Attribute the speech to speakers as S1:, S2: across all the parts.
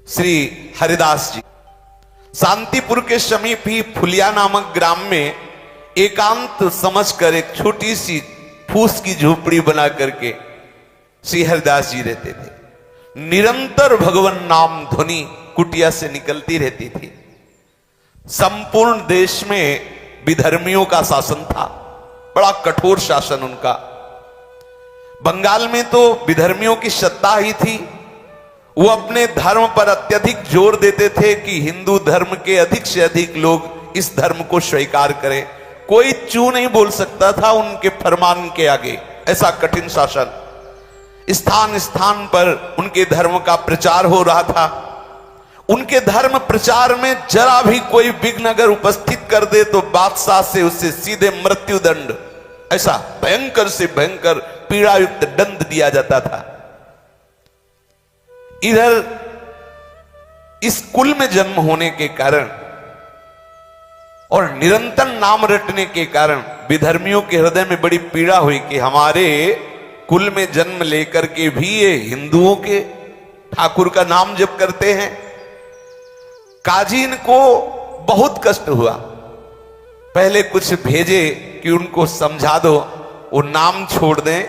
S1: श्री हरिदास जी शांतिपुर के समीप ही फुलिया नामक ग्राम में एकांत समझकर एक छोटी सी फूस की झोपड़ी बना करके श्री हरिदास जी रहते थे। निरंतर भगवान नाम ध्वनि कुटिया से निकलती रहती थी। संपूर्ण देश में विधर्मियों का शासन था, बड़ा कठोर शासन उनका। बंगाल में तो विधर्मियों की सत्ता ही थी। वो अपने धर्म पर अत्यधिक जोर देते थे कि हिंदू धर्म के अधिक से अधिक लोग इस धर्म को स्वीकार करें। कोई चू नहीं बोल सकता था उनके फरमान के आगे। ऐसा कठिन शासन, स्थान स्थान पर उनके धर्म का प्रचार हो रहा था। उनके धर्म प्रचार में जरा भी कोई विघ्न अगर उपस्थित कर दे तो बादशाह से उससे सीधे मृत्यु दंड, ऐसा भयंकर से भयंकर पीड़ायुक्त दंड दिया जाता था। इधर इस कुल में जन्म होने के कारण और निरंतर नाम रटने के कारण विधर्मियों के हृदय में बड़ी पीड़ा हुई कि हमारे कुल में जन्म लेकर के भी ये हिंदुओं के ठाकुर का नाम जप करते हैं। काजी को बहुत कष्ट हुआ। पहले कुछ भेजे कि उनको समझा दो वो नाम छोड़ दें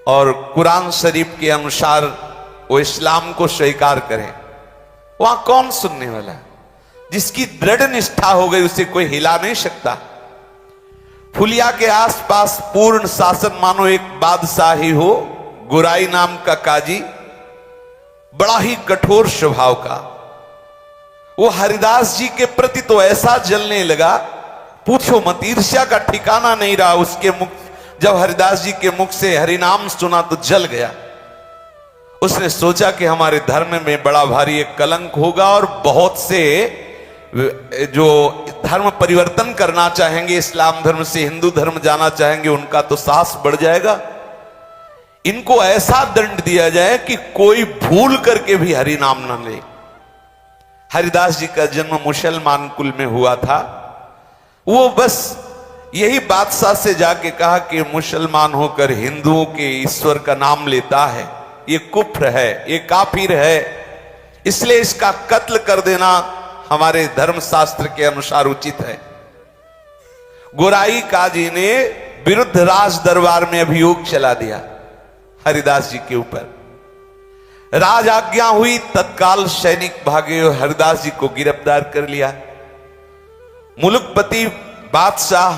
S1: और कुरान शरीफ के अनुसार वो इस्लाम को स्वीकार करें। वहां कौन सुनने वाला है? जिसकी दृढ़ निष्ठा हो गई उसे कोई हिला नहीं सकता। फुलिया के आसपास पूर्ण शासन मानो एक बादशाह ही हो। गुराई नाम का काजी, बड़ा ही कठोर स्वभाव का। वो हरिदास जी के प्रति तो ऐसा जलने लगा, पूछो मत, ईर्ष्या का ठिकाना नहीं रहा उसके मुख। जब हरिदास जी के मुख से हरिनाम सुना तो जल गया। उसने सोचा कि हमारे धर्म में बड़ा भारी एक कलंक होगा और बहुत से जो धर्म परिवर्तन करना चाहेंगे, इस्लाम धर्म से हिंदू धर्म जाना चाहेंगे, उनका तो साहस बढ़ जाएगा। इनको ऐसा दंड दिया जाए कि कोई भूल करके भी हरि नाम न ले। हरिदास जी का जन्म मुसलमान कुल में हुआ था। वो बस यही बादशाह से जाके कहा कि मुसलमान होकर हिंदुओं के ईश्वर का नाम लेता है, ये कुफ्र है, ये काफिर है, इसलिए इसका कत्ल कर देना हमारे धर्मशास्त्र के अनुसार उचित है। गोराई काजी ने विरुद्ध राज दरबार में अभियोग चला दिया हरिदास जी के ऊपर। राज आज्ञा हुई, तत्काल सैनिक भागे और हरिदास जी को गिरफ्तार कर लिया। मुलुकपति बादशाह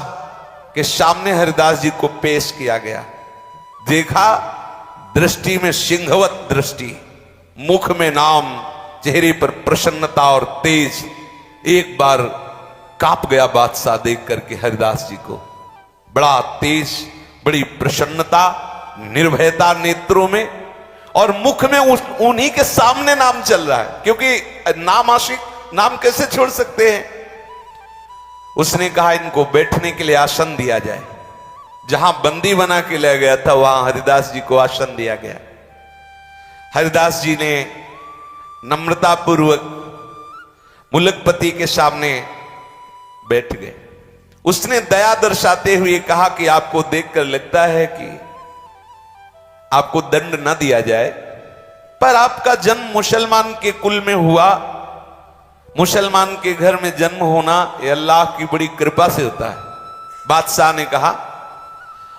S1: के सामने हरिदास जी को पेश किया गया। देखा, दृष्टि में सिंहवत दृष्टि, मुख में नाम, चेहरे पर प्रसन्नता और तेज। एक बार कांप गया बादशाह देख करके हरिदास जी को। बड़ा तेज, बड़ी प्रसन्नता, निर्भयता नेत्रों में, और मुख में उन्हीं के सामने नाम चल रहा है, क्योंकि नाम आशिक, नाम कैसे छोड़ सकते हैं। उसने कहा इनको बैठने के लिए आसन दिया जाए। जहां बंदी बना के ले गया था वहां हरिदास जी को आसन दिया गया। हरिदास जी ने नम्रतापूर्वक मुलकपति के सामने बैठ गए। उसने दया दर्शाते हुए कहा कि आपको देखकर लगता है कि आपको दंड न दिया जाए, पर आपका जन्म मुसलमान के कुल में हुआ। मुसलमान के घर में जन्म होना ये अल्लाह की बड़ी कृपा से होता है। बादशाह ने कहा,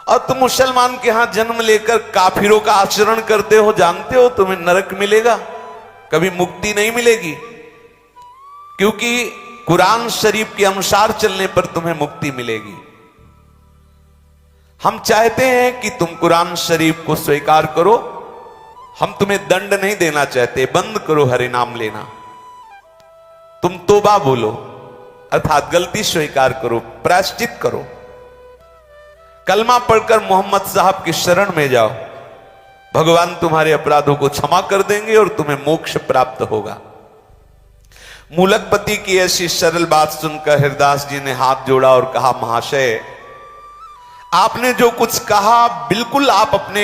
S1: और तुम मुसलमान के यहां जन्म लेकर काफिरों का आचरण करते हो, जानते हो तुम्हें नरक मिलेगा, कभी मुक्ति नहीं मिलेगी, क्योंकि कुरान शरीफ के अनुसार चलने पर तुम्हें मुक्ति मिलेगी। हम चाहते हैं कि तुम कुरान शरीफ को स्वीकार करो, हम तुम्हें दंड नहीं देना चाहते, बंद करो हरि नाम लेना, तुम तौबा बोलो, अर्थात गलती स्वीकार करो, प्रायश्चित करो, कलमा पढ़कर मोहम्मद साहब की शरण में जाओ, भगवान तुम्हारे अपराधों को क्षमा कर देंगे और तुम्हें मोक्ष प्राप्त होगा। मुलकपति की ऐसी सरल बात सुनकर हरिदास जी ने हाथ जोड़ा और कहा, महाशय आपने जो कुछ कहा बिल्कुल आप अपने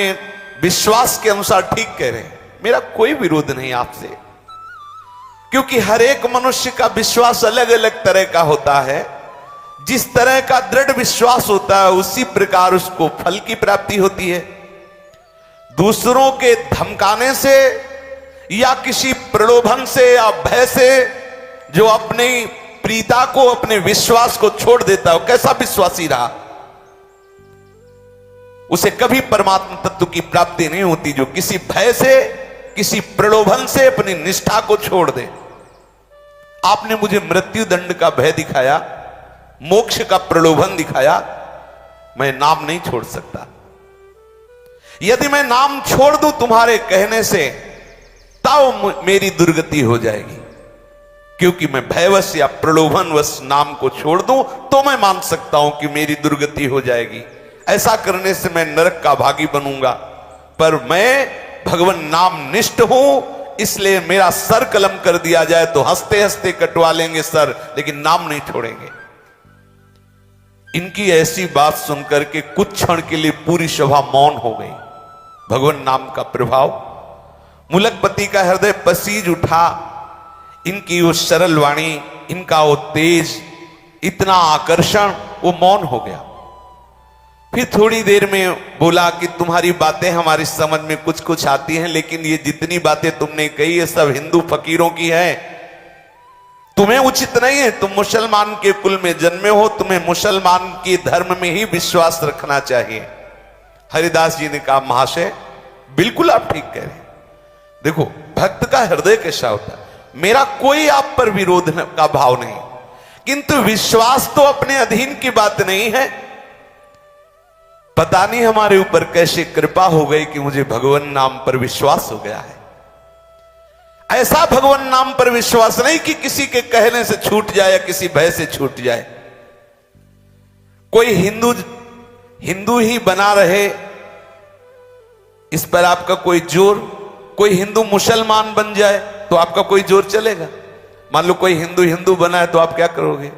S1: विश्वास के अनुसार ठीक कह रहे हैं, मेरा कोई विरोध नहीं आपसे, क्योंकि हर एक मनुष्य का विश्वास अलग अलग तरह का होता है। जिस तरह का दृढ़ विश्वास होता है उसी प्रकार उसको फल की प्राप्ति होती है। दूसरों के धमकाने से या किसी प्रलोभन से या भय से जो अपनी प्रीता को, अपने विश्वास को छोड़ देता है, कैसा विश्वासी रहा, उसे कभी परमात्मा तत्व की प्राप्ति नहीं होती। जो किसी भय से, किसी प्रलोभन से अपनी निष्ठा को छोड़ दे। आपने मुझे मृत्यु दंड का भय दिखाया, मोक्ष का प्रलोभन दिखाया, मैं नाम नहीं छोड़ सकता। यदि मैं नाम छोड़ दूं तुम्हारे कहने से, तब मेरी दुर्गति हो जाएगी। क्योंकि मैं भयवश या प्रलोभनवश नाम को छोड़ दूं तो मैं मान सकता हूं कि मेरी दुर्गति हो जाएगी। ऐसा करने से मैं नरक का भागी बनूंगा। पर मैं भगवान नाम निष्ठ हूं, इसलिए मेरा सर कलम कर दिया जाए तो हंसते हंसते कटवा लेंगे सर, लेकिन नाम नहीं छोड़ेंगे। इनकी ऐसी बात सुनकर के कुछ क्षण के लिए पूरी सभा मौन हो गई। भगवान नाम का प्रभाव, मुलकपति का हृदय पसीज उठा। इनकी वो सरल वाणी, इनका वो तेज, इतना आकर्षण, वो मौन हो गया। फिर थोड़ी देर में बोला कि तुम्हारी बातें हमारी समझ में कुछ कुछ आती हैं, लेकिन ये जितनी बातें तुमने कही ये सब हिंदू फकीरों की है, तुम्हें उचित नहीं है। तुम मुसलमान के कुल में जन्मे हो, तुम्हें मुसलमान के धर्म में ही विश्वास रखना चाहिए। हरिदास जी ने कहा, महाशय बिल्कुल आप ठीक कह रहे हैं। देखो भक्त का हृदय कैसा होता है, मेरा कोई आप पर विरोध का भाव नहीं, किंतु विश्वास तो अपने अधीन की बात नहीं है। पता नहीं हमारे ऊपर कैसे कृपा हो गई कि मुझे भगवान नाम पर विश्वास हो गया है। ऐसा भगवान नाम पर विश्वास नहीं कि किसी के कहने से छूट जाए या किसी भय से छूट जाए। कोई हिंदू ही बना रहे, इस पर आपका कोई जोर, कोई हिंदू मुसलमान बन जाए तो आपका कोई जोर चलेगा। मान लो कोई हिंदू बना है तो आप क्या करोगे?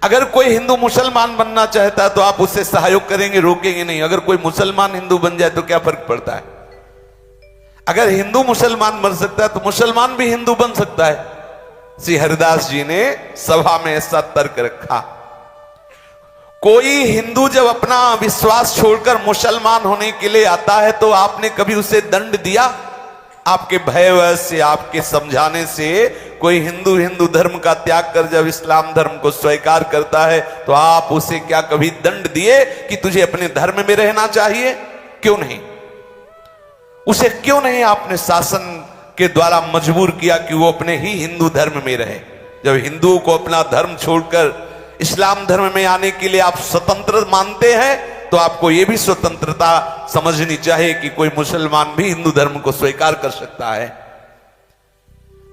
S1: अगर कोई हिंदू मुसलमान बनना चाहता है तो आप उससे सहयोग करेंगे, रोकेंगे नहीं। अगर कोई मुसलमान हिंदू बन जाए तो क्या फर्क पड़ता है? अगर हिंदू मुसलमान बन सकता है तो मुसलमान भी हिंदू बन सकता है। श्री हरिदास जी ने सभा में ऐसा तर्क रखा। कोई हिंदू जब अपना विश्वास छोड़कर मुसलमान होने के लिए आता है तो आपने कभी उसे दंड दिया? आपके भयवश से, आपके समझाने से कोई हिंदू धर्म का त्याग कर जब इस्लाम धर्म को स्वीकार करता है तो आप उसे क्या कभी दंड दिए कि तुझे अपने धर्म में रहना चाहिए? क्यों नहीं? उसे क्यों नहीं आपने शासन के द्वारा मजबूर किया कि वो अपने ही हिंदू धर्म में रहे? जब हिंदुओं को अपना धर्म छोड़कर इस्लाम धर्म में आने के लिए आप स्वतंत्र मानते हैं तो आपको यह भी स्वतंत्रता समझनी चाहिए कि कोई मुसलमान भी हिंदू धर्म को स्वीकार कर सकता है।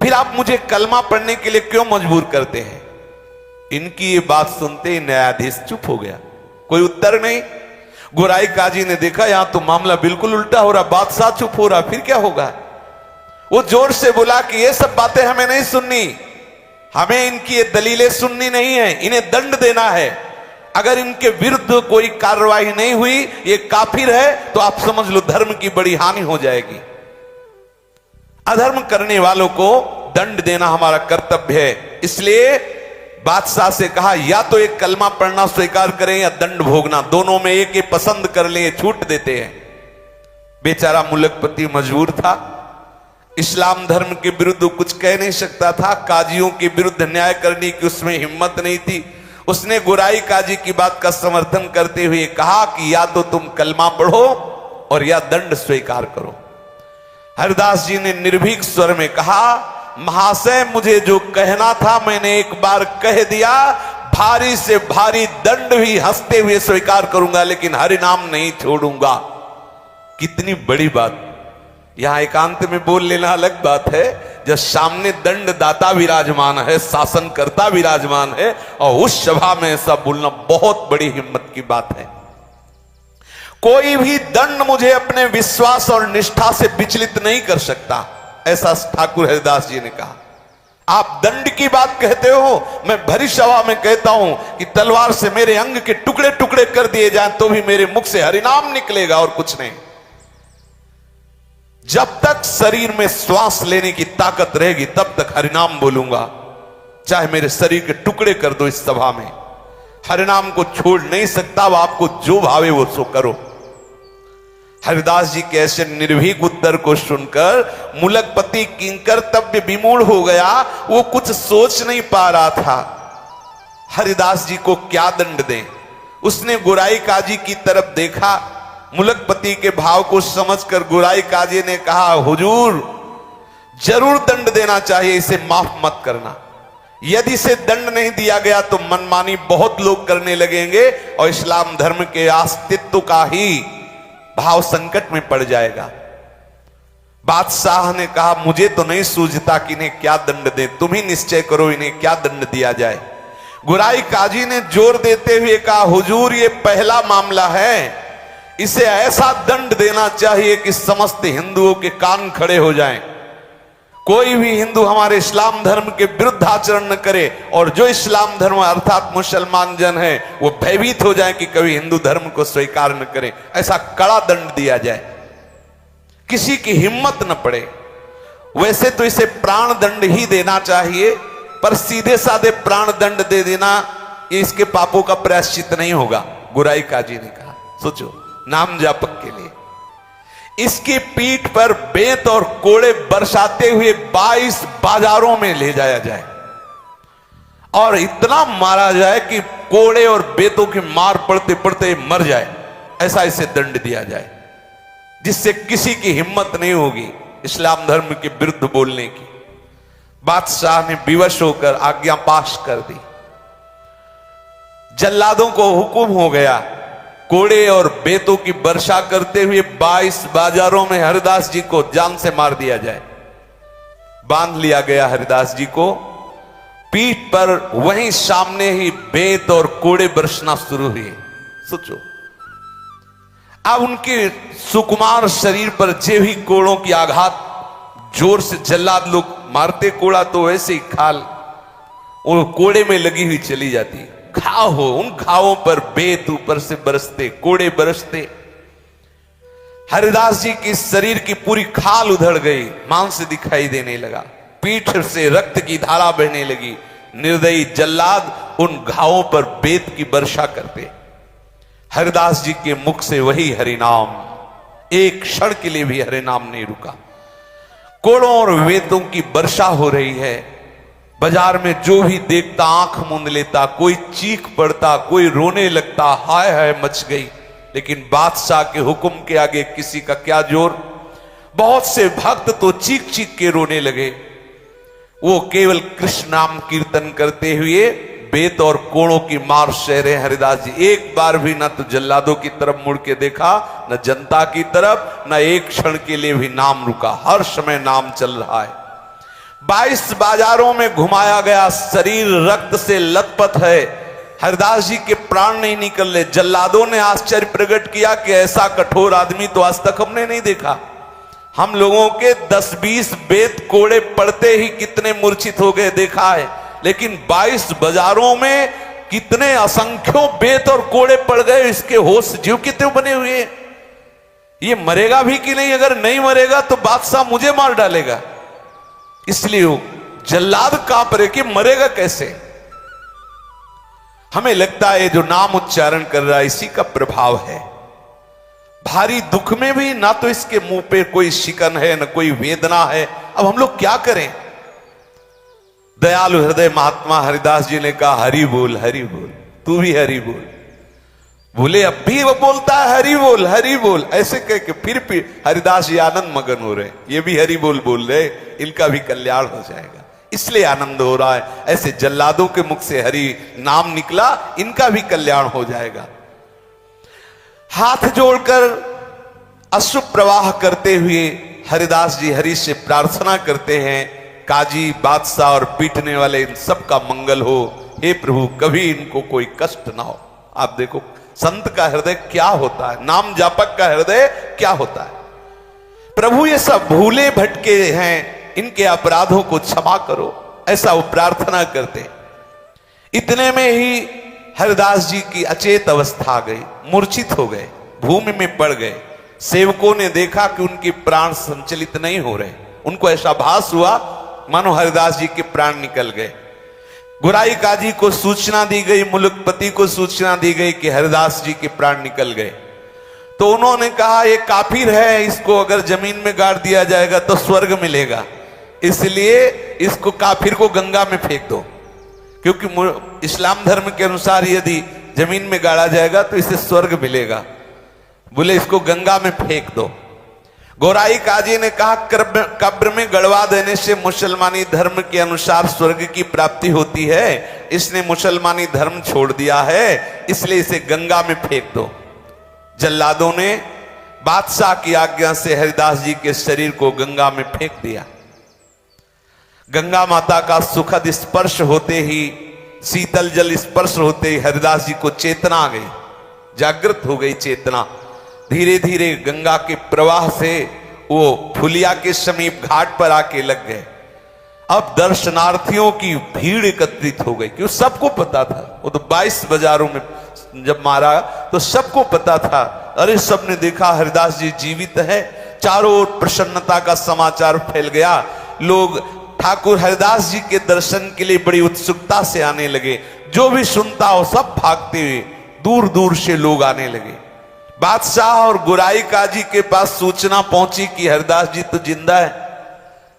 S1: फिर आप मुझे कलमा पढ़ने के लिए क्यों मजबूर करते हैं? इनकी ये बात सुनते ही न्यायाधीश चुप हो गया, कोई उत्तर नहीं। गोराई काजी ने देखा यहां तो मामला बिल्कुल उल्टा हो रहा, बादशाह चुप हो रहा, फिर क्या होगा? वो जोर से बोला कि ये सब बातें हमें नहीं सुननी, हमें इनकी ये दलीलें सुननी नहीं है, इन्हें दंड देना है। अगर इनके विरुद्ध कोई कार्रवाई नहीं हुई, ये काफिर है, तो आप समझ लो धर्म की बड़ी हानि हो जाएगी। अधर्म करने वालों को दंड देना हमारा कर्तव्य है। इसलिए बादशाह से कहा या तो एक कलमा पढ़ना स्वीकार करें या दंड भोगना, दोनों में एक पसंद कर लें, छूट देते हैं। बेचारा मुलकपति मजबूर था, इस्लाम धर्म के विरुद्ध कुछ कह नहीं सकता था, काजियों के विरुद्ध न्याय करने की उसमें हिम्मत नहीं थी। उसने गोराई काजी की बात का समर्थन करते हुए कहा कि या तो तुम कलमा पढ़ो और या दंड स्वीकार करो। हरिदास जी ने निर्भीक स्वर में कहा, महाशय मुझे जो कहना था मैंने एक बार कह दिया, भारी से भारी दंड भी हंसते हुए स्वीकार करूंगा, लेकिन हरि नाम नहीं छोड़ूंगा। कितनी बड़ी बात! यहां एकांत में बोल लेना अलग बात है, जब सामने दंड दाता विराजमान है, शासनकर्ता विराजमान है, और उस सभा में ऐसा बोलना बहुत बड़ी हिम्मत की बात है। कोई भी दंड मुझे अपने विश्वास और निष्ठा से विचलित नहीं कर सकता, ऐसा ठाकुर हरिदास जी ने कहा। आप दंड की बात कहते हो, मैं भरी सभा में कहता हूं कि तलवार से मेरे अंग के टुकड़े टुकड़े कर दिए जाएं तो भी मेरे मुख से हरिनाम निकलेगा और कुछ नहीं। जब तक शरीर में श्वास लेने की ताकत रहेगी तब तक हरिनाम बोलूंगा, चाहे मेरे शरीर के टुकड़े कर दो इस सभा में, हरिनाम को छोड़ नहीं सकता। वो आपको जो भावे वो सो करो। हरिदास जी के ऐसे निर्भीक उत्तर को सुनकर मुलकपति किंकर तव्य विमूढ़ हो गया। वो कुछ सोच नहीं पा रहा था हरिदास जी को क्या दंड दें। उसने गुराई काजी की तरफ देखा। मुलकपति के भाव को समझकर गुराई काजी ने कहा, हुजूर जरूर दंड देना चाहिए, इसे माफ मत करना। यदि इसे दंड नहीं दिया गया तो मनमानी बहुत लोग करने लगेंगे और इस्लाम धर्म के अस्तित्व का ही भाव संकट में पड़ जाएगा। बादशाह ने कहा, मुझे तो नहीं सूझता कि इन्हें क्या दंड दें, तुम ही निश्चय करो इन्हें क्या दंड दिया जाए। गुराई काजी ने जोर देते हुए कहा, हुजूर ये पहला मामला है, इसे ऐसा दंड देना चाहिए कि समस्त हिंदुओं के कान खड़े हो जाएं। कोई भी हिंदू हमारे इस्लाम धर्म के विरुद्ध आचरण न करे और जो इस्लाम धर्म अर्थात मुसलमान जन है वो भयभीत हो जाए कि कभी हिंदू धर्म को स्वीकार न करें। ऐसा कड़ा दंड दिया जाए, किसी की हिम्मत न पड़े। वैसे तो इसे प्राण दंड ही देना चाहिए, पर सीधे साधे प्राण दंड दे देना ये इसके पापों का प्रायश्चित नहीं होगा। गुराई काजी ने कहा, सोचो नाम जापक के लिए इसकी पीठ पर बेत और कोड़े बरसाते हुए 22 बाजारों में ले जाया जाए और इतना मारा जाए कि कोड़े और बेतों की मार पड़ते पड़ते मर जाए। ऐसा इसे दंड दिया जाए जिससे किसी की हिम्मत नहीं होगी इस्लाम धर्म के विरुद्ध बोलने की। बादशाह ने विवश होकर आज्ञा पाश कर दी। जल्लादों को हुक्म हो गया, कोड़े और बेतों की वर्षा करते हुए 22 बाजारों में हरिदास जी को जान से मार दिया जाए। बांध लिया गया हरिदास जी को, पीठ पर वहीं सामने ही बेत और कोड़े बरसना शुरू हुए। सोचो अब उनके सुकुमार शरीर पर जे भी कोड़ों की आघात जोर से जल्लाद लोग मारते, कोड़ा तो वैसे ही खाल वो कोड़े में लगी हुई चली जाती। घाव हो, उन घावों पर बेत ऊपर से बरसते, कोड़े बरसते। हरिदास जी की शरीर की पूरी खाल उधड़ गई, मांस दिखाई देने लगा, पीठ से रक्त की धारा बहने लगी। निर्दयी जल्लाद उन घावों पर बेत की वर्षा करते। हरिदास जी के मुख से वही हरिनाम, एक क्षण के लिए भी हरिनाम नहीं रुका। कोड़ों और बेतों की वर्षा हो रही है। बाजार में जो भी देखता आंख मूंद लेता, कोई चीख पड़ता, कोई रोने लगता, हाय हाय मच गई। लेकिन बादशाह के हुक्म के आगे किसी का क्या जोर। बहुत से भक्त तो चीख चीख के रोने लगे। वो केवल कृष्ण नाम कीर्तन करते हुए बेत और कोड़ों की मार सह रहे हरिदास जी। एक बार भी न तो जल्लादों की तरफ मुड़ के देखा, न जनता की तरफ, न एक क्षण के लिए भी नाम रुका। हर समय नाम चल रहा है। 22 बाजारों में घुमाया गया, शरीर रक्त से लथपथ है। हरिदास जी के प्राण नहीं निकल रहे। जल्लादों ने आश्चर्य प्रकट किया कि ऐसा कठोर आदमी तो आज तक हमने नहीं देखा। हम लोगों के 10-20 बेत कोड़े पड़ते ही कितने मूर्छित हो गए देखा है, लेकिन 22 बाजारों में कितने असंख्यों बेत और कोड़े पड़ गए, इसके होश जीव कितने बने हुए। ये मरेगा भी कि नहीं? अगर नहीं मरेगा तो बादशाह मुझे मार डालेगा। इसलिए वो जल्लाद कांप रहे कि मरेगा कैसे। हमें लगता है जो नाम उच्चारण कर रहा है इसी का प्रभाव है। भारी दुख में भी ना तो इसके मुंह पे कोई शिकन है, ना कोई वेदना है। अब हम लोग क्या करें? दयालु हृदय महात्मा हरिदास जी ने कहा, हरि बोल, हरि बोल, तू भी हरि बोल। बोले अब भी वो बोलता है हरि बोल, हरि बोल। ऐसे कह के फिर हरिदास जी आनंद मगन हो रहे, ये भी हरि बोल रहे, इनका भी कल्याण हो जाएगा, इसलिए आनंद हो रहा है। ऐसे जल्लादों के मुख से हरि नाम निकला, इनका भी कल्याण हो जाएगा। हाथ जोड़कर अश्रु प्रवाह करते हुए हरिदास जी हरि से प्रार्थना करते हैं, काजी, बादशाह और पीटने वाले इन सब का मंगल हो। हे प्रभु, कभी इनको कोई कष्ट ना हो। आप देखो संत का हृदय क्या होता है, नाम जापक का हृदय क्या होता है। प्रभु ये सब भूले भटके हैं, इनके अपराधों को क्षमा करो, ऐसा वो प्रार्थना करते। इतने में ही हरिदास जी की अचेत अवस्था आ गई, मूर्छित हो गए, भूमि में पड़ गए। सेवकों ने देखा कि उनके प्राण संचलित नहीं हो रहे। उनको ऐसा भास हुआ मानो हरिदास जी के प्राण निकल गए। गुराई काजी को सूचना दी गई, मुलकपति को सूचना दी गई कि हरिदास जी के प्राण निकल गए। तो उन्होंने कहा ये काफिर है, इसको अगर जमीन में गाड़ दिया जाएगा तो स्वर्ग मिलेगा, इसलिए इसको काफिर को गंगा में फेंक दो, क्योंकि इस्लाम धर्म के अनुसार यदि जमीन में गाड़ा जाएगा तो इसे स्वर्ग मिलेगा। बोले इसको गंगा में फेंक दो। गोराई काजी ने कहा कब्र में गड़वा देने से मुसलमानी धर्म के अनुसार स्वर्ग की प्राप्ति होती है, इसने मुसलमानी धर्म छोड़ दिया है, इसलिए इसे गंगा में फेंक दो। जल्लादों ने बादशाह की आज्ञा से हरिदास जी के शरीर को गंगा में फेंक दिया। गंगा माता का सुखद स्पर्श होते ही, शीतल जल स्पर्श होते ही हरिदास जी को चेतना आ गई, जागृत हो गई चेतना। धीरे धीरे गंगा के प्रवाह से वो फुलिया के समीप घाट पर आके लग गए। अब दर्शनार्थियों की भीड़ एकत्रित हो गई, क्योंकि सबको पता था, वो तो 22 बाजारों में जब मारा तो सबको पता था, अरे सबने देखा हरिदास जी जीवित है। चारों ओर प्रसन्नता का समाचार फैल गया। लोग ठाकुर हरिदास जी के दर्शन के लिए बड़ी उत्सुकता से आने लगे। जो भी सुनता हो सब भागते हुए दूर दूर से लोग आने लगे। बादशाह और गुराई काजी के पास सूचना पहुंची कि हरिदास जी तो जिंदा है,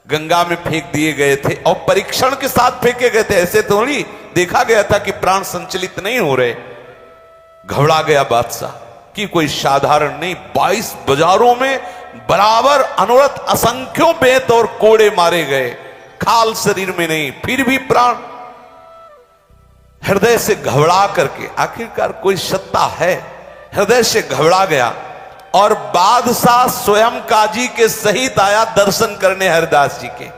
S1: गंगा में फेंक दिए गए थे और परीक्षण के साथ फेंके गए थे, ऐसे थोड़ी देखा गया था कि प्राण संचलित नहीं हो रहे। घबरा गया बादशाह कि कोई साधारण नहीं, 22 बाजारों में बराबर अनवरत असंख्यों बेत और कोड़े मारे गए, खाल शरीर में नहीं, फिर भी प्राण। हृदय से घबरा करके, आखिरकार कोई सत्ता है, हृदय से घबरा गया और बादशाह स्वयं काजी के सहित आया दर्शन करने हरिदास जी के।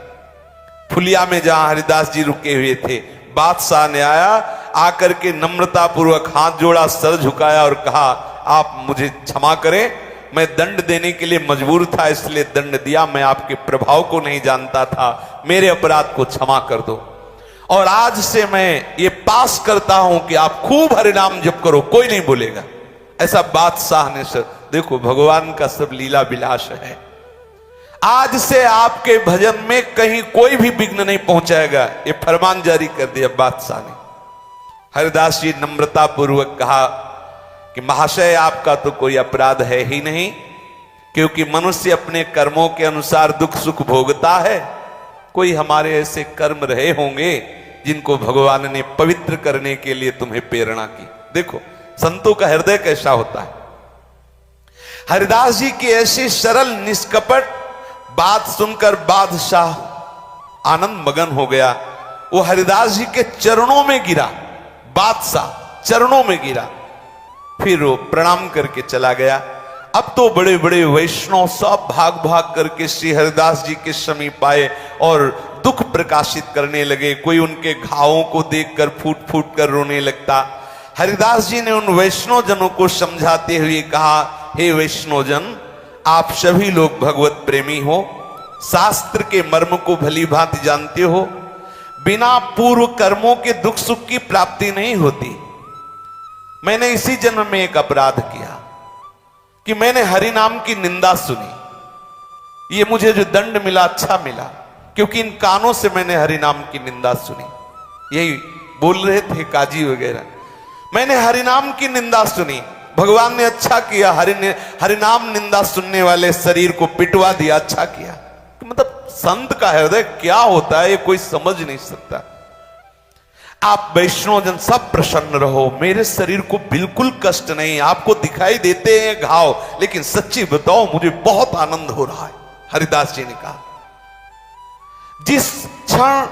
S1: फुलिया में जहां हरिदास जी रुके हुए थे, बादशाह ने आया, आकर के नम्रता पूर्वक हाथ जोड़ा, सर झुकाया और कहा आप मुझे क्षमा करें, मैं दंड देने के लिए मजबूर था, इसलिए दंड दिया, मैं आपके प्रभाव को नहीं जानता था, मेरे अपराध को क्षमा कर दो। और आज से मैं ये पास करता हूं कि आप खूब हरिनाम जप करो, कोई नहीं बोलेगा। ऐसा बादशाह ने सर, देखो भगवान का सब लीला विलास है। आज से आपके भजन में कहीं कोई भी विघ्न नहीं पहुंचाएगा, ये फरमान जारी कर दिया बादशाह ने। हरिदास जी नम्रता पूर्वक कहा कि महाशय आपका तो कोई अपराध है ही नहीं, क्योंकि मनुष्य अपने कर्मों के अनुसार दुख सुख भोगता है। कोई हमारे ऐसे कर्म रहे होंगे जिनको भगवान ने पवित्र करने के लिए तुम्हें प्रेरणा की। देखो संतों का हृदय कैसा होता है। हरिदास जी की ऐसी सरल निष्कपट बात सुनकर बादशाह आनंद मगन हो गया। वो हरिदास जी के चरणों में गिरा, बादशाह चरणों में गिरा, फिर वो प्रणाम करके चला गया। अब तो बड़े बड़े वैष्णव सब भाग भाग करके श्री हरिदास जी के समीप आए और दुख प्रकाशित करने लगे। कोई उनके घावों को देखकर फूट फूट कर रोने लगता। हरिदास जी ने उन वैष्णव जनों को समझाते हुए कहा, हे वैष्णव जन, आप सभी लोग भगवत प्रेमी हो, शास्त्र के मर्म को भली भांति जानते हो। बिना पूर्व कर्मों के दुख सुख की प्राप्ति नहीं होती। मैंने इसी जन्म में एक अपराध किया कि मैंने हरि नाम की निंदा सुनी। ये मुझे जो दंड मिला अच्छा मिला, क्योंकि इन कानों से मैंने हरि नाम की निंदा सुनी। यही बोल रहे थे काजी वगैरह, मैंने हरि नाम की निंदा सुनी, भगवान ने अच्छा किया, हरि नाम निंदा सुनने वाले शरीर को पिटवा दिया, अच्छा किया। तो मतलब संत का हृदय क्या होता है ये कोई समझ नहीं सकता। आप वैष्णव जन सब प्रसन्न रहो, मेरे शरीर को बिल्कुल कष्ट नहीं, आपको दिखाई देते हैं घाव, लेकिन सच्ची बताओ मुझे बहुत आनंद हो रहा है। हरिदास जी ने कहा, जिस क्षण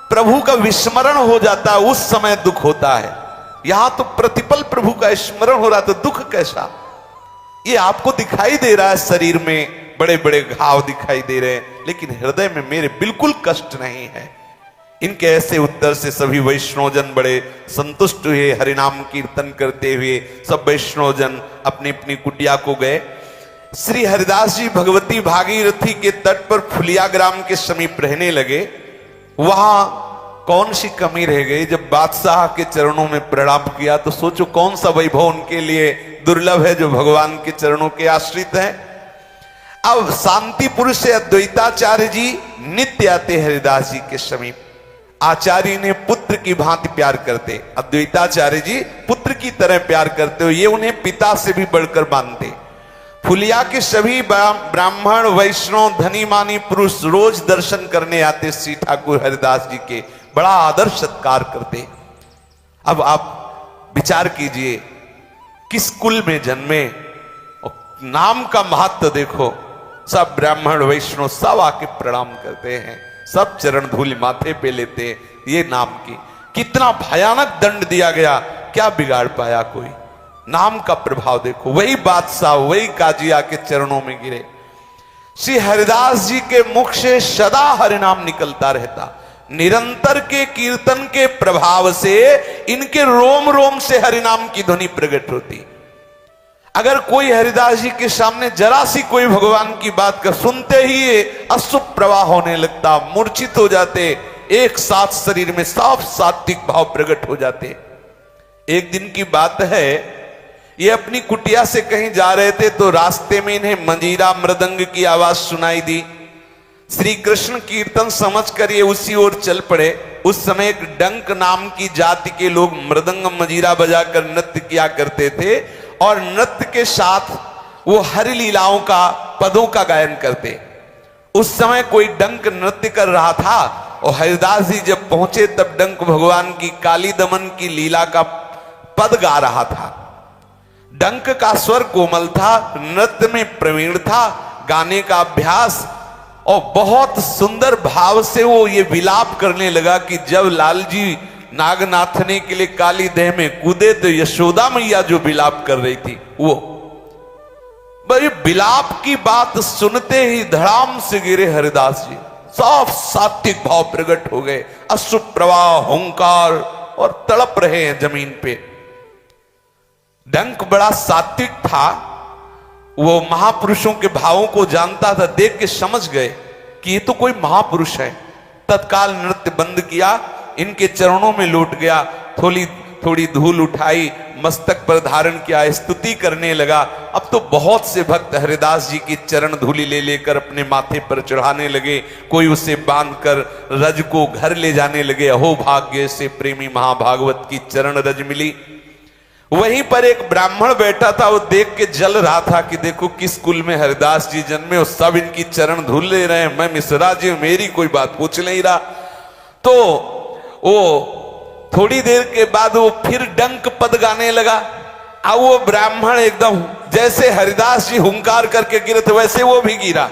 S1: प्रभु का विस्मरण हो जाता है उस समय दुख होता है। यहां तो प्रतिपल प्रभु का स्मरण हो रहा, तो दुख कैसा। ये आपको दिखाई दे रहा है, शरीर में बड़े बड़े घाव दिखाई दे रहे हैं, लेकिन हृदय में मेरे बिल्कुल कष्ट नहीं है। इनके ऐसे उत्तर से सभी वैष्णवजन बड़े संतुष्ट हुए। हरिनाम कीर्तन करते हुए सब वैष्णवजन अपनी अपनी कुटिया को गए। श्री हरिदास जी भगवती भागीरथी के तट पर फुलिया ग्राम के समीप रहने लगे। वहां कौन सी कमी रह गई। जब बादशाह के चरणों में प्रणाम किया तो सोचो कौन सा वैभव उनके लिए दुर्लभ है जो भगवान के चरणों के आश्रित है। अब शांतिपुर से अद्वैताचार्य जी नित्य आते हरिदास जी के समीप। आचार्य ने पुत्र की भांति प्यार करते, अद्वैताचार्य जी पुत्र की तरह प्यार करते हो, ये उन्हें पिता से भी बढ़कर मानते। फुलिया के सभी ब्राह्मण वैष्णव धनी मानी पुरुष रोज दर्शन करने आते श्री ठाकुर हरिदास जी के, बड़ा आदर सत्कार करते। अब आप विचार कीजिए किस कुल में जन्मे, नाम का महत्व देखो। सब ब्राह्मण वैष्णव सब आके प्रणाम करते हैं, सब चरण धूल माथे पे लेते हैं। ये नाम की कितना भयानक दंड दिया गया, क्या बिगाड़ पाया कोई? नाम का प्रभाव देखो। वही बादशाह वही काजी आके चरणों में गिरे। श्री हरिदास जी के मुख से सदा हरिनाम निकलता रहता। निरंतर के कीर्तन के प्रभाव से इनके रोम रोम से हरिनाम की ध्वनि प्रकट होती। अगर कोई हरिदास जी के सामने जरा सी कोई भगवान की बात कर, सुनते ही अशुभ प्रवाह होने लगता, मूर्छित हो जाते, एक साथ शरीर में साफ सात्विक भाव प्रकट हो जाते। एक दिन की बात है, ये अपनी कुटिया से कहीं जा रहे थे तो रास्ते में इन्हें मंजीरा मृदंग की आवाज सुनाई दी। श्री कृष्ण कीर्तन समझकर ये उसी ओर चल पड़े। उस समय एक डंक नाम की जाति के लोग मृदंग मजीरा बजाकर नृत्य किया करते थे और नृत्य के साथ वो हरि लीलाओं का पदों का गायन करते। उस समय कोई डंक नृत्य कर रहा था और हरिदास जी जब पहुंचे तब डंक भगवान की काली दमन की लीला का पद गा रहा था। डंक का स्वर कोमल था, नृत्य में प्रवीण था, गाने का अभ्यास, और बहुत सुंदर भाव से वो ये विलाप करने लगा कि जब लालजी नाग नाथने के लिए काली देह में कूदे तो यशोदा मैया जो विलाप कर रही थी वो। भाई विलाप की बात सुनते ही धड़ाम से गिरे हरिदास जी, साफ सात्विक भाव प्रकट हो गए, अश्रु प्रवाह हुंकार और तड़प रहे हैं जमीन पे। डंक बड़ा सात्विक था, वो महापुरुषों के भावों को जानता था, देख के समझ गए कि ये तो कोई महापुरुष है। तत्काल नृत्य बंद किया, इनके चरणों में लौट गया, थोड़ी थोड़ी धूल उठाई, मस्तक पर धारण किया, स्तुति करने लगा। अब तो बहुत से भक्त हरिदास जी की चरण धूलि ले लेकर अपने माथे पर चढ़ाने लगे, कोई उसे बांधकर रज को घर ले जाने लगे। अहो भाग्य से प्रेमी महाभागवत की चरण रज मिली। वहीं पर एक ब्राह्मण बैठा था, वो देख के जल रहा था कि देखो किस कुल में हरिदास जी जन्मे और सब इनकी चरण धूल ले रहे हैं, मैं मिश्रा जी मेरी कोई बात पूछ नहीं रहा। तो वो थोड़ी देर के बाद वो फिर डंक पद गाने लगा। अब वो ब्राह्मण एकदम जैसे हरिदास जी हुंकार करके गिरे थे वैसे वो भी गिरा।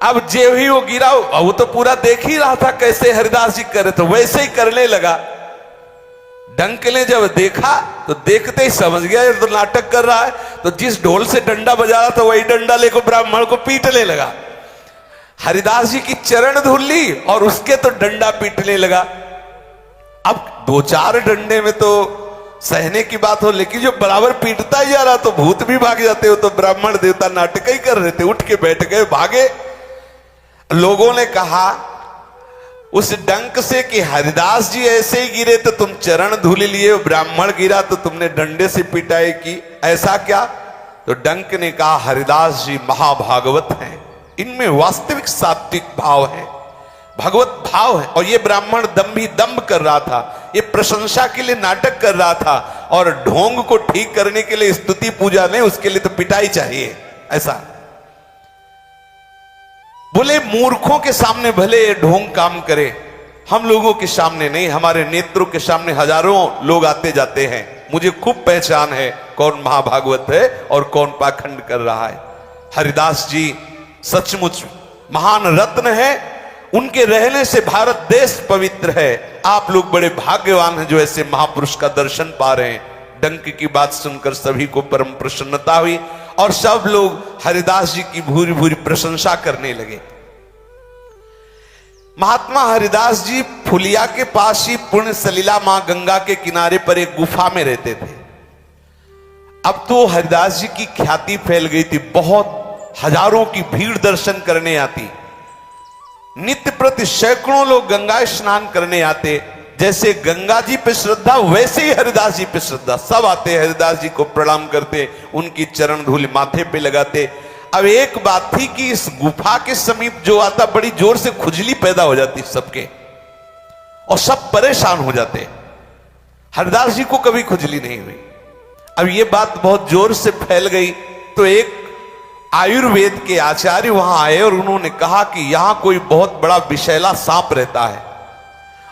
S1: अब जे ही वो गिरा, वो तो पूरा देख ही रहा था कैसे हरिदास जी करे, तो वैसे ही करने लगा। डंक ने जब देखा तो देखते ही समझ गया ये तो नाटक कर रहा है, तो जिस ढोल से डंडा बजा रहा था वही डंडा लेकर ब्राह्मण को पीटने लगा। हरिदास जी की चरण धुल ली और उसके तो डंडा पीटने लगा। अब दो चार डंडे में तो सहने की बात हो, लेकिन जो बराबर पीटता ही जा रहा तो भूत भी भाग जाते हो। तो ब्राह्मण देवता नाटक ही कर रहे थे, उठ के बैठ गए, भागे। लोगों ने कहा उस डंक से कि हरिदास जी ऐसे ही गिरे तो तुम चरण धूल लिए, ब्राह्मण गिरा तो तुमने डंडे से पिटाई की, ऐसा क्या? तो डंक ने कहा हरिदास जी महाभागवत हैं, इनमें वास्तविक सात्विक भाव है, भगवत भाव है। और ये ब्राह्मण दंभ कर रहा था, ये प्रशंसा के लिए नाटक कर रहा था, और ढोंग को ठीक करने के लिए स्तुति पूजा नहीं, उसके लिए तो पिटाई चाहिए। ऐसा बोले मूर्खों के सामने भले ढोंग काम करे, हम लोगों के सामने नहीं, हमारे नेत्रों के सामने हजारों लोग आते जाते हैं, मुझे खूब पहचान है कौन महाभागवत है और कौन पाखंड कर रहा है। हरिदास जी सचमुच महान रत्न है, उनके रहने से भारत देश पवित्र है। आप लोग बड़े भाग्यवान हैं जो ऐसे महापुरुष का दर्शन पा रहे हैं। डंक की बात सुनकर सभी को परम प्रसन्नता हुई और सब लोग हरिदास जी की भूरी भूरी प्रशंसा करने लगे। महात्मा हरिदास जी फुलिया के पास ही पुण्य सलीला मां गंगा के किनारे पर एक गुफा में रहते थे। अब तो हरिदास जी की ख्याति फैल गई थी, बहुत हजारों की भीड़ दर्शन करने आती, नित्य प्रति सैकड़ों लोग गंगा स्नान करने आते। जैसे गंगा जी पे श्रद्धा वैसे ही हरिदास जी पे श्रद्धा, सब आते हरिदास जी को प्रणाम करते, उनकी चरण धूल माथे पे लगाते। अब एक बात थी कि इस गुफा के समीप जो आता बड़ी जोर से खुजली पैदा हो जाती सबके, और सब परेशान हो जाते। हरिदास जी को कभी खुजली नहीं हुई। अब ये बात बहुत जोर से फैल गई तो एक आयुर्वेद के आचार्य वहां आए और उन्होंने कहा कि यहां कोई बहुत बड़ा विषैला सांप रहता है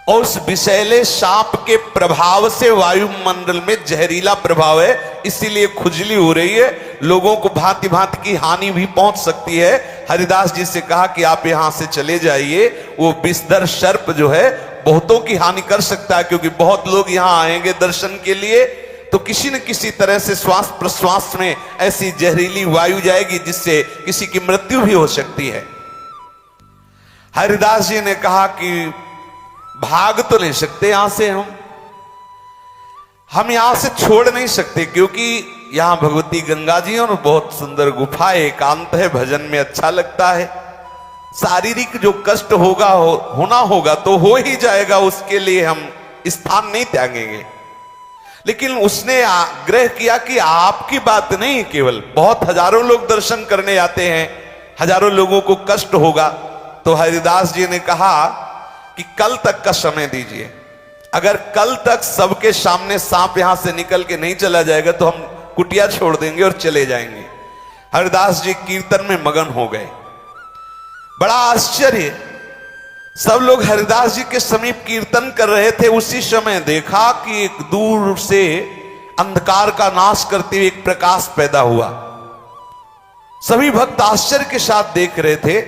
S1: और उस विषैले सांप के प्रभाव से वायुमंडल में जहरीला प्रभाव है, इसीलिए खुजली हो रही है, लोगों को भांति भांति की हानि भी पहुंच सकती है। हरिदास जी से कहा कि आप यहां से चले जाइए, वो विषधर सर्प जो है बहुतों की हानि कर सकता है, क्योंकि बहुत लोग यहां आएंगे दर्शन के लिए, तो किसी न किसी तरह से श्वास प्रश्वास में ऐसी जहरीली वायु जाएगी जिससे किसी की मृत्यु भी हो सकती है। हरिदास जी ने कहा कि भाग तो नहीं सकते यहां से, हम यहां से छोड़ नहीं सकते, क्योंकि यहां भगवती गंगा जी और बहुत सुंदर गुफा है, एकांत है, भजन में अच्छा लगता है। शारीरिक जो कष्ट होगा होना होगा तो हो ही जाएगा, उसके लिए हम स्थान नहीं त्यागेंगे। लेकिन उसने आग्रह किया कि आपकी बात नहीं, केवल बहुत हजारों लोग दर्शन करने आते हैं, हजारों लोगों को कष्ट होगा। तो हरिदास जी ने कहा कि कल तक का समय दीजिए, अगर कल तक सबके सामने सांप यहां से निकल के नहीं चला जाएगा तो हम कुटिया छोड़ देंगे और चले जाएंगे। हरिदास जी कीर्तन में मगन हो गए। बड़ा आश्चर्य, सब लोग हरिदास जी के समीप कीर्तन कर रहे थे, उसी समय देखा कि एक दूर से अंधकार का नाश करते हुए एक प्रकाश पैदा हुआ। सभी भक्त आश्चर्य के साथ देख रहे थे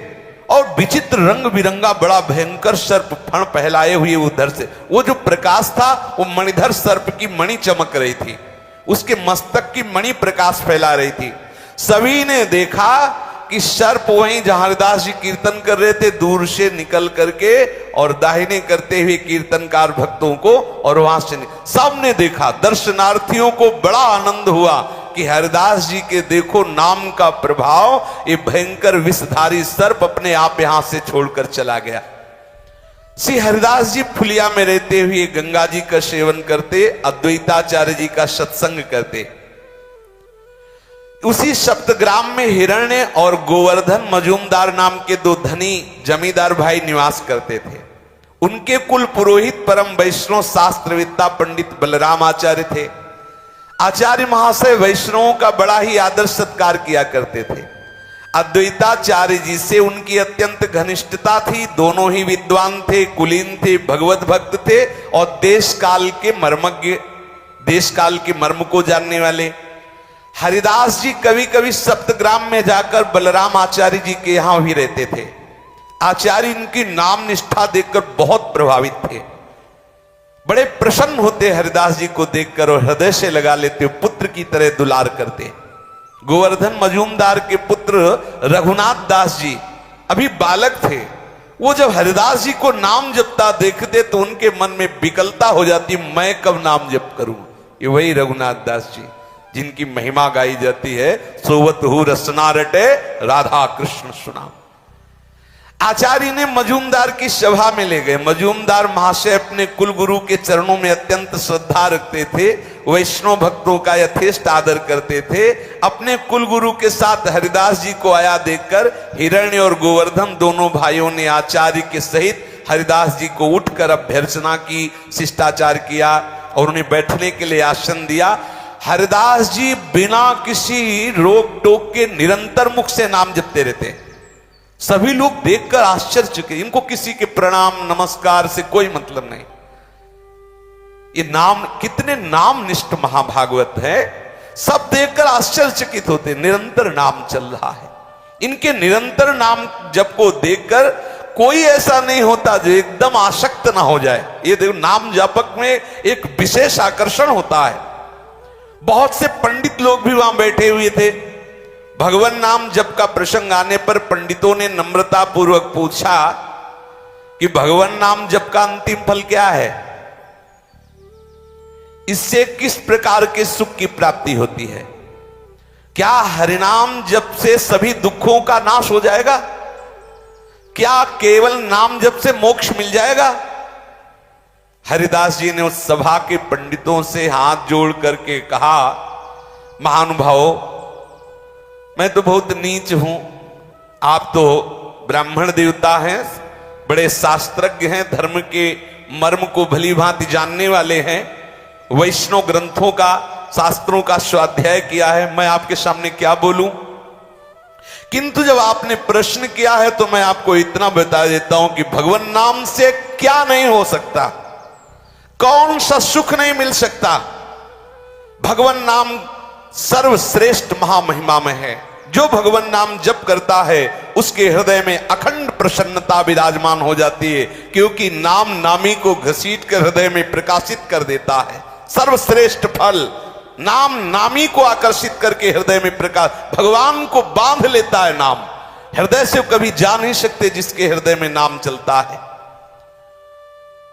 S1: और विचित्र रंग बिरंगा बड़ा भयंकर सर्प फण पहलाए हुए उधर से, वो जो प्रकाश था वो मणिधर सर्प की मणि चमक रही थी, उसके मस्तक की मणि प्रकाश फैला रही थी। सभी ने देखा कि सर्प वहीं जहां हरिदास जी कीर्तन कर रहे थे दूर से निकल करके और दाहिने करते हुए कीर्तनकार भक्तों को, और वहां से सबने देखा। दर्शनार्थियों को बड़ा आनंद हुआ कि हरिदास जी के देखो नाम का प्रभाव, ये भयंकर विषधारी सर्प अपने आप यहां से छोड़कर चला गया। श्री हरिदास जी फुलिया में रहते हुए गंगा जी का सेवन करते, अद्वैताचार्य जी का सत्संग करते। उसी सप्तग्राम में हिरण्य और गोवर्धन मजूमदार नाम के दो धनी जमींदार भाई निवास करते थे। उनके कुल पुरोहित परम वैष्णव शास्त्रवेत्ता पंडित बलराम आचार्य थे। आचार्य महाशय वैष्णवों का बड़ा ही आदर सत्कार किया करते थे। अद्वैताचार्य जी से उनकी अत्यंत घनिष्ठता थी। दोनों ही विद्वान थे, कुलीन थे, भगवत भक्त थे और देश काल के मर्मज्ञ, देश काल के मर्म को जानने वाले। हरिदास जी कभी कभी सप्तग्राम में जाकर बलराम आचार्य जी के यहां भी रहते थे। आचार्य इनकी नाम निष्ठा देखकर बहुत प्रभावित थे, बड़े प्रसन्न होते हरिदास जी को देखकर और हृदय से लगा लेते, पुत्र की तरह दुलार करते। गोवर्धन मजूमदार के पुत्र रघुनाथ दास जी अभी बालक थे। वो जब हरिदास जी को नाम जपता देखते तो उनके मन में विकलता हो जाती, मैं कब नाम जप करूं। ये वही रघुनाथ दास जी जिनकी महिमा गाई जाती है, सोवत हु रसना रटे राधा कृष्ण सुना। आचार्य ने मजूमदार की सभा में ले गए। मजूमदार महाशय अपने कुल गुरु के चरणों में अत्यंत श्रद्धा रखते थे, वैष्णव भक्तों का यथेष्ट आदर करते थे। अपने कुल गुरु के साथ हरिदास जी को आया देखकर हिरण्य और गोवर्धन दोनों भाइयों ने आचार्य के सहित हरिदास जी को उठकर अभ्यर्चना की, शिष्टाचार किया और उन्हें बैठने के लिए आसन दिया। हरिदास जी बिना किसी रोक टोक के निरंतर मुख से नाम जपते रहते। सभी लोग देखकर आश्चर्यचकित, इनको किसी के प्रणाम नमस्कार से कोई मतलब नहीं। ये नाम कितने नामनिष्ठ महाभागवत है, सब देखकर आश्चर्यचकित होते। निरंतर नाम चल रहा है। इनके निरंतर नाम जप को देखकर कोई ऐसा नहीं होता जो एकदम आसक्त ना हो जाए। ये देखो, नाम जापक में एक विशेष आकर्षण होता है। बहुत से पंडित लोग भी वहां बैठे हुए थे। भगवान नाम जप का प्रसंग आने पर पंडितों ने नम्रता पूर्वक पूछा कि भगवान नाम जप का अंतिम फल क्या है, इससे किस प्रकार के सुख की प्राप्ति होती है? क्या हरिनाम जप से सभी दुखों का नाश हो जाएगा? क्या केवल नाम जप से मोक्ष मिल जाएगा? हरिदास जी ने उस सभा के पंडितों से हाथ जोड़ करके कहा, महानुभावों, मैं तो बहुत नीच हूं, आप तो ब्राह्मण देवता हैं, बड़े शास्त्रज्ञ हैं, धर्म के मर्म को भली भांति जानने वाले हैं, वैष्णव ग्रंथों का, शास्त्रों का स्वाध्याय किया है, मैं आपके सामने क्या बोलूं? किंतु जब आपने प्रश्न किया है तो मैं आपको इतना बता देता हूं कि भगवान नाम से क्या नहीं हो सकता, कौन सा सुख नहीं मिल सकता। भगवान नाम सर्वश्रेष्ठ महामहिमा में है। जो भगवान नाम जप करता है उसके हृदय में अखंड प्रसन्नता विराजमान हो जाती है, क्योंकि नाम नामी को घसीट कर हृदय में प्रकाशित कर देता है। सर्वश्रेष्ठ फल नाम नामी को आकर्षित करके हृदय में प्रकाश, भगवान को बांध लेता है नाम। हृदय से कभी जा नहीं सकते जिसके हृदय में नाम चलता है।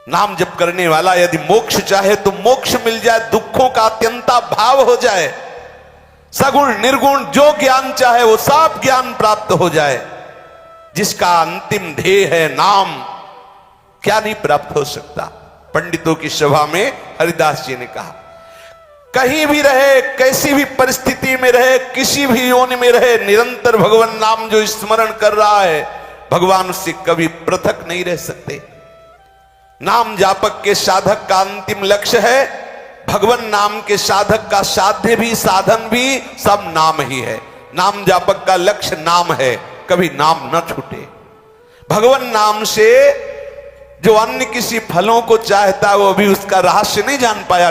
S1: नाम जप करने वाला यदि मोक्ष चाहे तो मोक्ष मिल जाए, दुखों का अत्यंता भाव हो जाए, सगुण निर्गुण जो ज्ञान चाहे वो सब ज्ञान प्राप्त हो जाए। जिसका अंतिम ध्येय है नाम, क्या नहीं प्राप्त हो सकता। पंडितों की सभा में हरिदास जी ने कहा, कहीं भी रहे, कैसी भी परिस्थिति में रहे, किसी भी योनि में रहे, निरंतर भगवान नाम जो स्मरण कर रहा है, भगवान उससे कभी पृथक नहीं रह सकते। नाम जापक के साधक का अंतिम लक्ष्य है, भगवान नाम के साधक का साध्य भी साधन भी सब नाम ही है। नाम जापक का लक्ष्य नाम है, कभी नाम न छूटे। भगवान नाम से जो अन्य किसी फलों को चाहता है वो अभी उसका रहस्य नहीं जान पाया।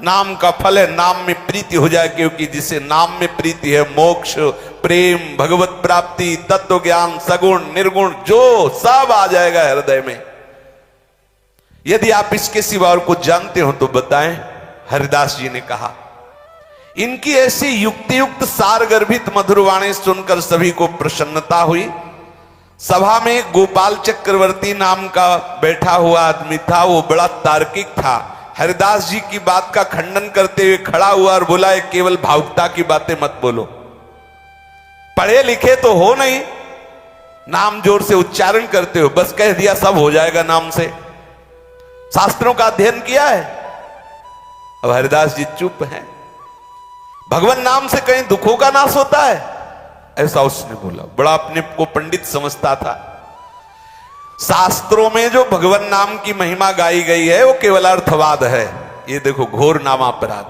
S1: नाम का फल है नाम में प्रीति हो जाए, क्योंकि जिसे नाम में प्रीति है मोक्ष, प्रेम, भगवत प्राप्ति, तत्व ज्ञान, सगुण निर्गुण जो सब आ जाएगा हृदय में। यदि आप इसके सिवा और कुछ जानते हो तो बताएं। हरिदास जी ने कहा, इनकी ऐसी युक्तियुक्त सारगर्भित मधुर वाणी सुनकर सभी को प्रसन्नता हुई। सभा में गोपाल चक्रवर्ती नाम का बैठा हुआ आदमी था, वो बड़ा तार्किक था। हरिदास जी की बात का खंडन करते हुए खड़ा हुआ और बोला, केवल भावुकता की बातें मत बोलो, पढ़े लिखे तो हो नहीं, नाम जोर से उच्चारण करते हो, बस कह दिया सब हो जाएगा नाम से। शास्त्रों का अध्ययन किया है? अब हरिदास जी चुप हैं। भगवान नाम से कहीं दुखों का नाश होता है? ऐसा उसने बोला। बड़ा अपने को पंडित समझता था। शास्त्रों में जो भगवान नाम की महिमा गाई गई है वो केवल अर्थवाद है। ये देखो घोर नामापराध।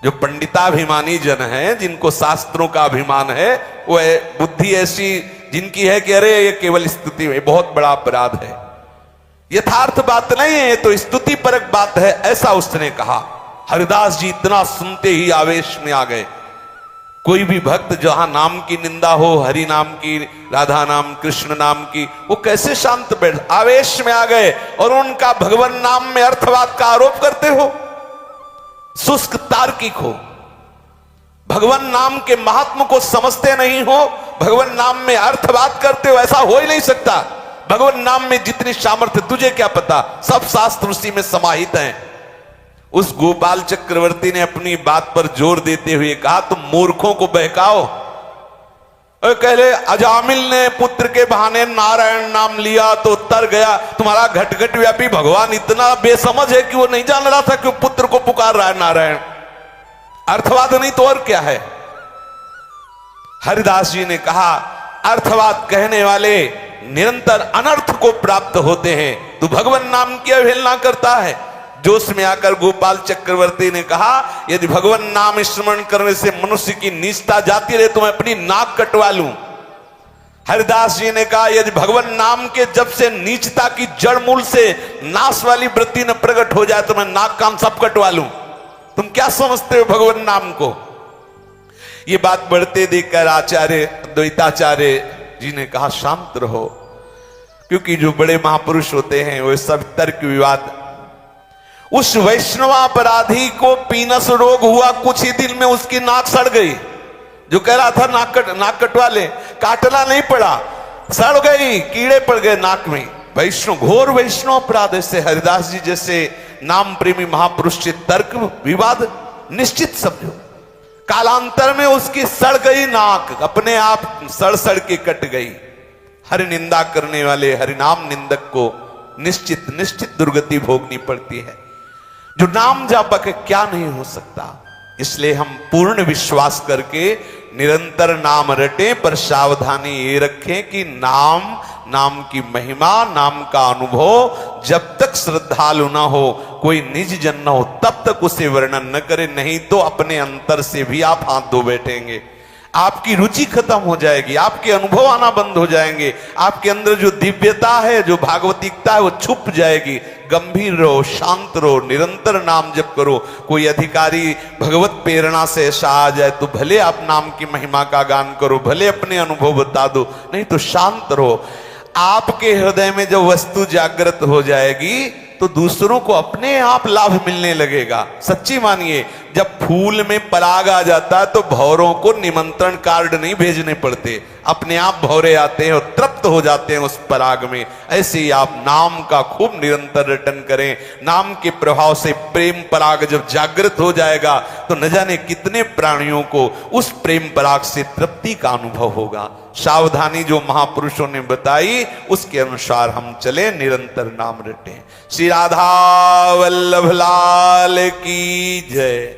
S1: जो पंडिताभिमानी जन हैं, जिनको शास्त्रों का अभिमान है, वो बुद्धि ऐसी जिनकी है कि अरे ये केवल स्तुति है, बहुत बड़ा अपराध है, यथार्थ बात नहीं है, ये तो स्तुति परक बात है, ऐसा उसने कहा। हरिदास जी इतना सुनते ही आवेश में आ गए। कोई भी भक्त जहां नाम की निंदा हो, हरि नाम की, राधा नाम, कृष्ण नाम की, वो कैसे शांत बैठ, आवेश में आ गए और उनका भगवान नाम में अर्थवाद का आरोप करते हो। शुष्क तार्किक हो, भगवान नाम के महात्म को समझते नहीं हो, भगवान नाम में अर्थवाद करते हो, ऐसा हो ही नहीं सकता। भगवान नाम में जितनी सामर्थ्य तुझे क्या पता, सब शास्त्र उसी में समाहित हैं। उस गोपाल चक्रवर्ती ने अपनी बात पर जोर देते हुए कहा, तुम मूर्खों को बहकाओ। कहले अजामिल ने पुत्र के बहाने नारायण नाम लिया तो तर गया। तुम्हारा घट घट व्यापी भगवान इतना बेसमझ है कि वो नहीं जान रहा था कि पुत्र को पुकार रहा है नारायण। अर्थवाद नहीं तो और क्या है। हरिदास जी ने कहा, अर्थवाद कहने वाले निरंतर अनर्थ को प्राप्त होते हैं। तू भगवान नाम की अवहेलना करता है। जोश में आकर गोपाल चक्रवर्ती ने कहा, यदि भगवान नाम स्मरण करने से मनुष्य की नीचता जाती रहे तो मैं अपनी नाक कटवा लूं। हरिदास जी ने कहा, यदि भगवान नाम के जब से नीचता की जड़ मूल से नाश वाली वृत्ति न प्रकट हो जाए तो मैं नाक कान सब कटवा लूं। तुम क्या समझते हो भगवान नाम को? ये बात बढ़ते देखकर आचार्य द्वैताचार्य जी ने कहा, शांत रहो, क्योंकि जो बड़े महापुरुष होते हैं वो सब तर्क विवाद। उस वैष्णवापराधी को पीनस रोग हुआ, कुछ ही दिन में उसकी नाक सड़ गई। जो कह रहा था नाक कटवा ले, काटना नहीं पड़ा, सड़ गई, कीड़े पड़ गए नाक में। वैष्णव, घोर वैष्णव अपराध। ऐसे हरिदास जी जैसे नाम प्रेमी महापुरुष से तर्क विवाद निश्चित समझो। कालांतर में उसकी सड़ गई नाक, अपने आप सड़ के कट गई। हरि निंदा करने वाले हरिनाम निंदक को निश्चित दुर्गति भोगनी पड़ती है। जो नाम जापक है क्या नहीं हो सकता। इसलिए हम पूर्ण विश्वास करके निरंतर नाम रटें, पर सावधानी ये रखें कि नाम की महिमा, नाम का अनुभव जब तक श्रद्धालु ना हो, कोई निज जन न हो, तब तक उसे वर्णन न करें, नहीं तो अपने अंतर से भी आप हाथ धो बैठेंगे। आपकी रुचि खत्म हो जाएगी, आपके अनुभव आना बंद हो जाएंगे, आपके अंदर जो दिव्यता है, जो भागवतिकता है, वो छुप जाएगी। गंभीर रहो, शांत रहो, निरंतर नाम जप करो। कोई अधिकारी भगवत प्रेरणा से ऐसा आ जाए तो भले आप नाम की महिमा का गान करो, भले अपने अनुभव बता दो, नहीं तो शांत रहो। आपके हृदय में जब वस्तु जागृत हो जाएगी तो दूसरों को अपने आप लाभ मिलने लगेगा। सच्ची मानिए, जब फूल में पराग आ जाता है तो भौरों को निमंत्रण कार्ड नहीं भेजने पड़ते, अपने आप भौरे आते हैं और तृप्त हो जाते हैं उस पराग में। ऐसे ही आप नाम का खूब निरंतर रटन करें। नाम के प्रभाव से प्रेम पराग जब जागृत हो जाएगा तो न जाने कितने प्राणियों को उस प्रेम पराग से तृप्ति का अनुभव होगा। सावधानी जो महापुरुषों ने बताई उसके अनुसार हम चले, निरंतर नाम रटें। श्री राधा वल्लभ लाल की जय।